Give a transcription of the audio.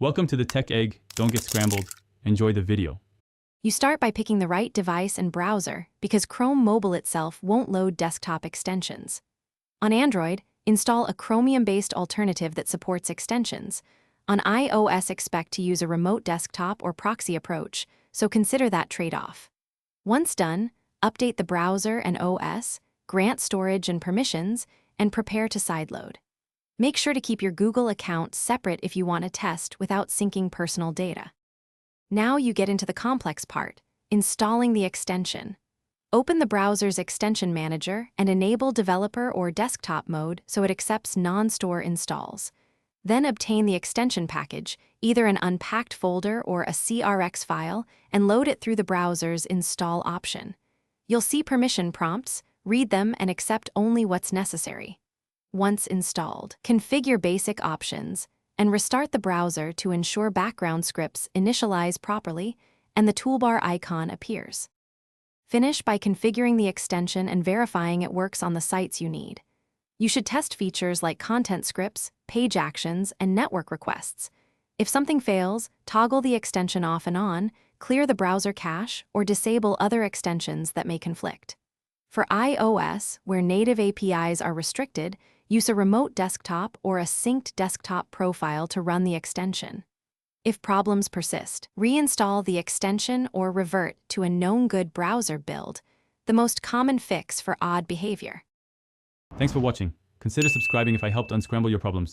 Welcome to the Tech Egg. Don't get scrambled. Enjoy the video. You start by picking the right device and browser because Chrome Mobile itself won't load desktop extensions. On Android, install a Chromium-based alternative that supports extensions. On iOS, expect to use a remote desktop or proxy approach, so consider that trade-off. Once done, update the browser and OS, grant storage and permissions, and prepare to sideload. Make sure to keep your Google account separate if you want to test without syncing personal data. Now you get into the complex part, installing the extension. Open the browser's extension manager and enable developer or desktop mode so it accepts non-store installs. Then obtain the extension package, either an unpacked folder or a CRX file, and load it through the browser's install option. You'll see permission prompts, read them and accept only what's necessary. Once installed, configure basic options and restart the browser to ensure background scripts initialize properly and the toolbar icon appears. Finish by configuring the extension and verifying it works on the sites you need. You should test features like content scripts, page actions, and network requests. If something fails, toggle the extension off and on, clear the browser cache, or disable other extensions that may conflict. For iOS, where native APIs are restricted, use a remote desktop or a synced desktop profile to run the extension. If problems persist, reinstall the extension or revert to a known good browser build, the most common fix for odd behavior. Thanks for watching. Consider subscribing if I helped unscramble your problems.